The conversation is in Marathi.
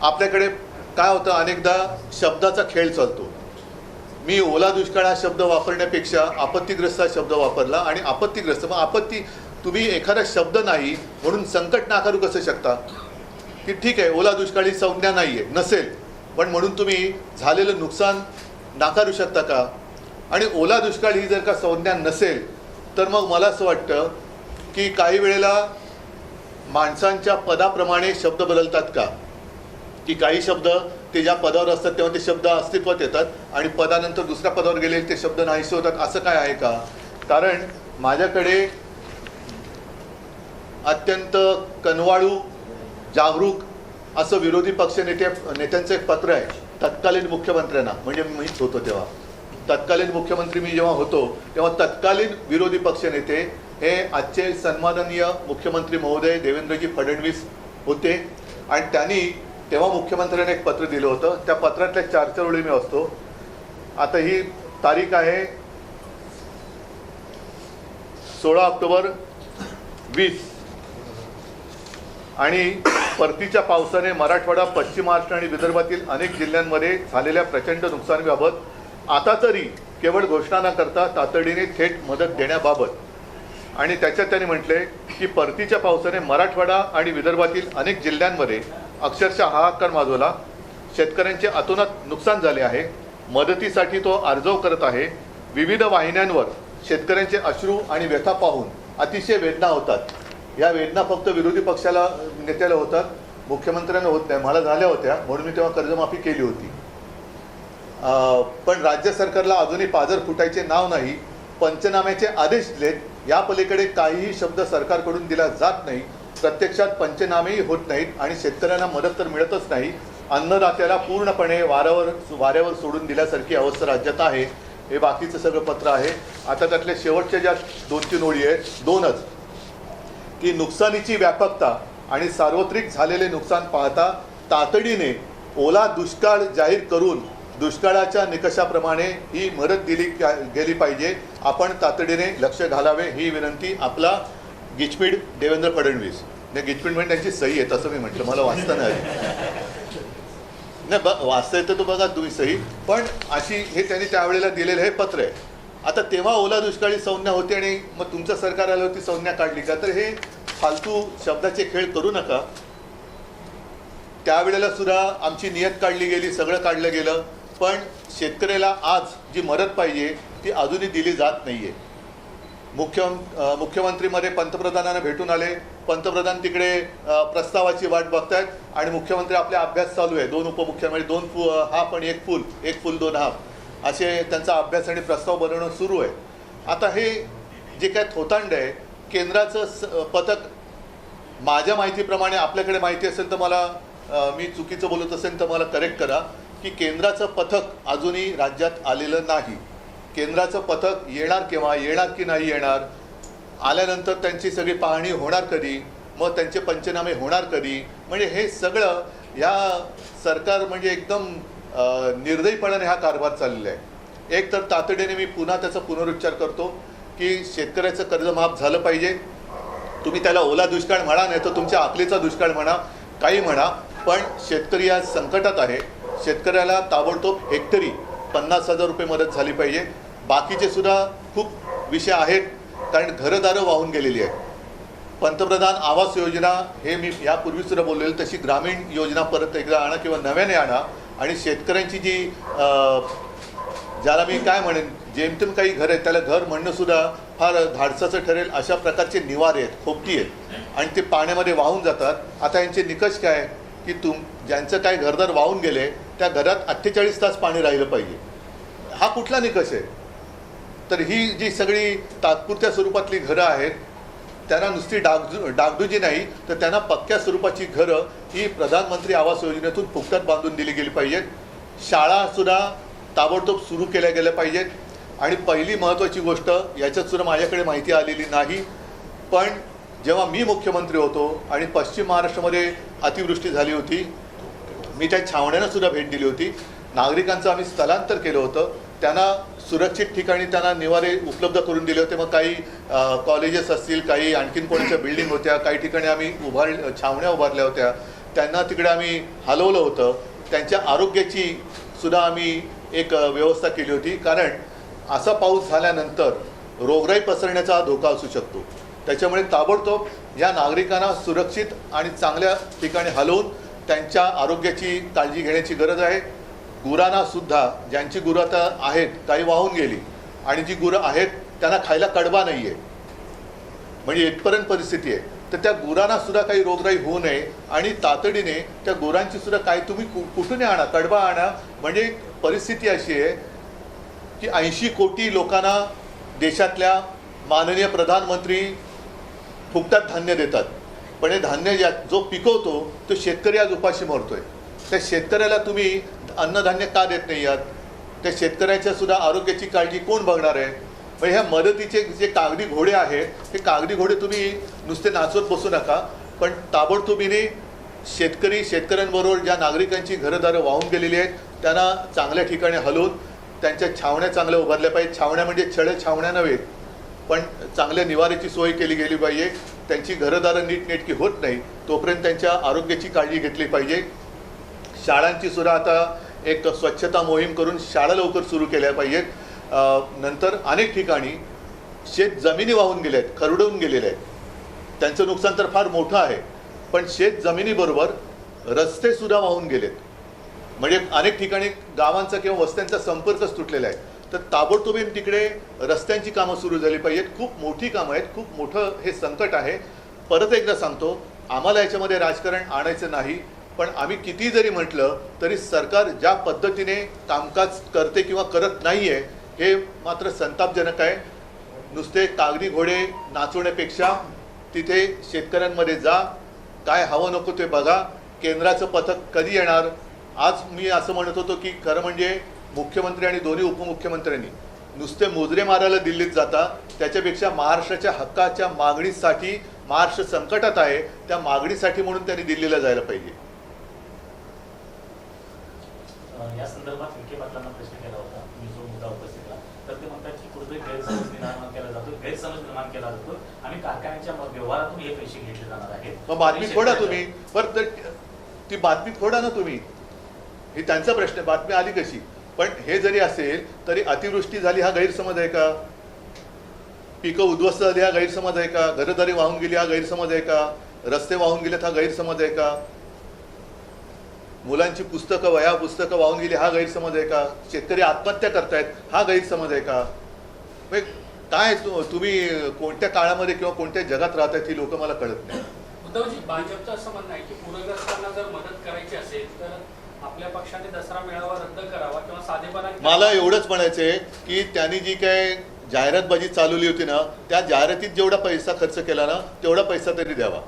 आपल्याकडे काय होतं, अनेकदा शब्दाचा खेळ चालतो. मी ओला दुष्काळ हा शब्द वापरण्यापेक्षा आपत्तीग्रस्त हा शब्द वापरला. आणि आपत्तीग्रस्त, मग आपत्ती, तुम्ही एखादा शब्द नाही म्हणून संकट नाकारू कसं शकता? की ठीक आहे, ओला दुष्काळ ही संज्ञा नाही आहे, नसेल, पण म्हणून तुम्ही झालेलं नुकसान नाकारू शकता का? आणि ओला दुष्काळ ही जर का संज्ञा नसेल तर मग मला असं वाटतं की काही वेळेला माणसांच्या पदाप्रमाणे शब्द बदलतात का? की काही शब्द ते ज्या पदावर असतात तेव्हा ते शब्द अस्तित्वात येतात आणि पदानंतर दुसऱ्या पदावर गेलेले ते शब्द नाहीसे होतात, असं काय आहे का? कारण माझ्याकडे अत्यंत कनवाळू, जागरूक असं विरोधी पक्ष नेत्यांचं एक पत्र आहे तत्कालीन मुख्यमंत्र्यांना. म्हणजे मीच होतो तेव्हा, तत्कालीन मुख्यमंत्री मी जेव्हा होतो तेव्हा तत्कालीन विरोधी पक्षनेते हे आजचे सन्माननीय मुख्यमंत्री महोदय देवेंद्रजी फडणवीस होते. आणि त्यांनी तेव्हा मुख्यमंत्र्यांनी एक पत्र दिलं होतं. त्या पत्रातल्या 4 ओळी मी वाचतो. आता ही तारीख आहे 16 ऑक्टोबर 20. आणि परतीच्या पावसाने मराठवाडा, पश्चिम महाराष्ट्र आणि विदर्भातील अनेक जिल्ह्यांमध्ये झालेल्या प्रचंड नुकसानीबाबत आता तरी केवळ घोषणा न करता तातडीने थेट मदत देण्याबाबत. आणि त्याच्यात त्यांनी म्हटले की परतीच्या पावसाने मराठवाडा आणि विदर्भातील अनेक जिल्ह्यांमध्ये अक्षरशः हाहाकार माजवला. शेतकऱ्यांचे अतोनात नुकसान झाले आहे. मदतीसाठी तो अर्जव करत आहे. विविध वाहिन्यांवर शेतकऱ्यांचे अश्रू आणि व्यथा पाहून अतिशय वेदना होतात. या वेदना फक्त विरोधी पक्षाला नेत्याला होतात, मुख्यमंत्र्यांना होत नाही. मला झाल्या होत्या म्हणून मी तेव्हा कर्जमाफी केली होती. पण राज्य सरकारला अजूनही पाझर फुटायचे नाव नाही. पंचनाम्याचे आदेश दिलेत, या पलीकडे काहीही शब्द सरकारकडून दिला जात नाही. प्रत्यक्षात पंचनामेही होत नाहीत आणि शेतकऱ्यांना मदत तर मिळतच नाही. अन्नदात्याला पूर्णपणे वाऱ्यावर सोडून दिल्यासारखी अवस्था राज्यात आहे. हे बाकीचं सगळं पत्र आहे. आता त्यातल्या शेवटच्या ज्या 2-3 ओळी आहेत, 2च, की नुकसानीची व्यापकता आणि सार्वत्रिक झालेले नुकसान पाहता तातडीने ओला दुष्काळ जाहीर करून दुष्काळाच्या निकषाप्रमाणे ही मदत दिली गेली पाहिजे. आपण तातडीने लक्ष घालावे ही विनंती. आपला गिचपीड देवेंद्र फडणवीस. नाही, गिचपीड म्हणजे त्यांची सही आहे तसं मी म्हटलं, मला वाचता नाही वाचता येतं तो बघा तुम्ही सही. पण अशी हे त्यांनी त्यावेळेला दिलेलं हे पत्र आहे. आता तेव्हा ओला दुष्काळी संज्ञा होती आणि मग तुमचं सरकार आलं होती संज्ञा काढली का? तर हे फालतू शब्दाचे खेळ करू नका. त्यावेळेला सुद्धा आमची नियत काढली गेली, सगळं काढलं गेलं, पण शेतकऱ्याला आज जी मदत पाहिजे ती अजूनही दिली जात नाही आहे. मुख्यमंत्रीमध्ये पंतप्रधानांना भेटून आले. पंतप्रधान तिकडे प्रस्तावाची वाट बघतायत आणि मुख्यमंत्री आपला अभ्यास चालू आहे. 2 उपमुख्यमंत्री, 2 हाफ आणि 1 फुल 2 हाफ असे त्यांचा अभ्यास आणि प्रस्ताव बनवणं सुरू आहे. आता हे जे काय थोतांड आहे, केंद्राचं पथक, माझ्या माहितीप्रमाणे, आपल्याकडे माहिती असेल तर मला, मी चुकीचं बोलत असेल तर मला करेक्ट करा, की केंद्राचं पथक अजूनही राज्यात आलेलं नाही. केंद्राचं पथक येणार केव्हा, येणार की नाही येणार, आल्यानंतर त्यांची सगळी पाहणी होणार कधी, मग त्यांचे पंचनामे होणार कधी, म्हणजे हे सगळं या सरकार म्हणजे एकदम निर्दयीपणाने हा कारभार चाललेला आहे. एक तर तातडीने मी पुन्हा त्याचा पुनरुच्चार करतो की शेतकऱ्याचं कर्ज माफ झालं पाहिजे. तुम्ही त्याला ओला दुष्काळ म्हणा, नाही तर तुमच्या अकलीचा दुष्काळ म्हणा, काही म्हणा, पण शेतकरी आज संकटात आहे. शेतकऱ्याला ताबडतोब हेक्टरी 50,000 रुपये मदत झाली पाहिजे. बाकीचे सुद्धा खूप विषय आहेत, कारण घरदारं वाहून गेलेली आहेत. पंतप्रधान आवास योजना हे मी यापूर्वी सुद्धा बोललेलं, तशी ग्रामीण योजना परत एकदा आणा किंवा नव्याने आणा. आणि शेतकऱ्यांची जी ज्याला मी काय म्हणेन, जेमतेम काही घर आहेत त्याला घर म्हणणं सुद्धा फार धाडसाचं ठरेल. अशा प्रकारचे निवारे आहेत, खोपटी आहेत आणि ते पाण्यामध्ये वाहून जातात. आता यांचे निकष काय की ज्यांचं काय घरदार वाहून गेले त्या घरात 48 तास पाणी राहिलं पाहिजे. हा कुठला निकष आहे? तर ही जी सगळी तात्पुरत्या स्वरूपातली घरं आहेत त्यांना नुसती डागडुजी नाही तर त्यांना पक्क्या स्वरूपाची घरं ही प्रधानमंत्री आवास योजनेतून फुकटात बांधून दिली गेली पाहिजेत. शाळासुद्धा ताबडतोब सुरू केल्या गेल्या पाहिजेत. आणि पहिली महत्त्वाची गोष्ट, याच्यातसुद्धा माझ्याकडे माहिती आलेली नाही, पण जेव्हा मी मुख्यमंत्री होतो आणि पश्चिम महाराष्ट्रामध्ये अतिवृष्टी झाली होती, मी त्या छावण्यांना सुद्धा भेट दिली होती. नागरिकांचं आम्ही स्थलांतर केलं होतं. त्यांना सुरक्षित ठिकाणी त्यांना निवारे उपलब्ध करून दिले होते. मग काही कॉलेजेस असतील, काही आणखीन कोणाच्या बिल्डिंग होत्या, काही ठिकाणी आम्ही छावण्या उभारल्या होत्या. त्यांना तिकडे आम्ही हलवलं होतं. त्यांच्या आरोग्याची सुद्धा आम्ही एक व्यवस्था केली होती, कारण असा पाऊस झाल्यानंतर रोगराई पसरण्याचा धोका असू शकतो. त्याच्यामुळे ताबडतोब या नागरिकांना सुरक्षित आणि चांगल्या ठिकाणी हलवून त्यांच्या आरोग्याची काळजी घेण्याची गरज आहे. गुरांनासुद्धा, ज्यांची गुरं आता आहेत काही वाहून गेली आणि जी गुरं आहेत त्यांना खायला कडबा नाही आहे, म्हणजे इथपर्यंत परिस्थिती आहे. तर त्या गुरांनासुद्धा काही रोगराई होऊ नये आणि तातडीने त्या गुरांची सुद्धा काही तुम्ही कुठून आणा, कडबा आणा. म्हणजे परिस्थिती अशी आहे की 80 कोटी लोकांना देशातल्या माननीय प्रधानमंत्री फुकटात धान्य देतात, पण हे धान्य जो पिकवतो तो शेतकरी आज उपाशी मरतोय. त्या शेतकऱ्याला तुम्ही अन्नधान्य का देत नाही आहात? त्या शेतकऱ्याच्या सुद्धा आरोग्याची काळजी कोण बघणार आहे? म्हणजे ह्या मदतीचे जे कागदी घोडे आहेत, हे कागदी घोडे तुम्ही नुसते नाचवत बसू नका, पण ताबडतोबीने शेतकऱ्यांबरोबर ज्या नागरिकांची घरंदारं वाहून गेलेली आहेत त्यांना चांगल्या ठिकाणी हलवून त्यांच्या छावण्या चांगल्या उभारल्या पाहिजे. छावण्या म्हणजे छळे छावण्या नव्हे, पण चांगल्या निवाऱ्याची सोय केली गेली पाहिजे. त्यांची घरंदारं नीटनेटकी होत नाही तोपर्यंत त्यांच्या आरोग्याची काळजी घेतली पाहिजे. शाळांची सुद्धा आता एक स्वच्छता मोहीम करून शाळा लवकर सुरू केल्या पाहिजेत. नंतर अनेक ठिकाणी शेत जमिनी वाहून गेल्या आहेत, खरडून गेलेल्या आहेत. त्यांचं नुकसान तर फार मोठं आहे, पण शेत जमिनीबरोबर रस्तेसुद्धा वाहून गेलेत. म्हणजे अनेक ठिकाणी गावांचा किंवा वस्त्यांचा संपर्कच तुटलेला आहे. तर ताबडतोबीने तिकडे रस्त्यांची कामं सुरू झाली पाहिजेत. खूप मोठी कामं आहेत, खूप मोठं हे संकट आहे. परत एकदा सांगतो, आम्हाला याच्यामध्ये राजकारण आणायचं नाही, पण आम्ही किती जरी म्हटलं तरी सरकार ज्या पद्धतीने कामकाज करते किंवा करत नाही आहे हे मात्र संतापजनक आहे. नुसते कागदी घोडे नाचवण्यापेक्षा तिथे शेतकऱ्यांमध्ये जा, काय हवं नको ते बघा. केंद्राचं पथक कधी येणार? आज मी असं म्हणत होतो की खरं म्हणजे मुख्यमंत्री आणि दोन्ही उपमुख्यमंत्र्यांनी नुसते मोजरे मारायला दिल्लीत जाता, त्याच्यापेक्षा महाराष्ट्राच्या हक्काच्या मागणीसाठी, महाराष्ट्र संकटात आहे त्या मागणीसाठी म्हणून त्यांनी दिल्लीला जायला पाहिजे. या संदर्भात विखे पाटलांना प्रश्न केला होता, मी जो मुद्दा उपस्थित केला, तर ते म्हणतात की कुठेतरी गैरसमज निर्माण केला जातो आणि कारखान्याच्या व्यवहारातून हे पैसे घेतले जाणार आहेत. मग बातमी फोडा तुम्ही, बरं ती बातमी फोडा ना तुम्ही, ही त्यांचा प्रश्न आहे. बातमी आली कशी? पण हे जरी असेल तरी अतिवृष्टी झाली हा गैरसमज आहे का? पिकं उद्ध्वस्त झाली हा गैरसमज आहे का? घरदारी वाहून गेली हा गैरसमज आहे का? रस्ते वाहून गेलेत हा गैरसमज आहे का? मुलांची पुस्तकं, वह्या पुस्तकं वाहून गेली हा गैरसमज आहे का? शेतकरी आत्महत्या करतायत हा गैरसमज आहे का? काय तुम्ही कोणत्या काळामध्ये किंवा कोणत्या जगात राहतायत ही लोक मला कळत नाही. उद्धवजी, भाजपचं असं म्हणणं आहे की पूरग्रस्तांना जर मदत करायची असेल तर आपल्या पक्षाने दसरा मेळावा रद्द करावा किंवा साधेपणा. मला एवढंच म्हणायचंय की त्यांनी जी काय जाहिरातबाजी चालवली होती ना, त्या जाहिरातीत जेवढा पैसा खर्च केला ना तेवढा पैसा तरी द्यावा.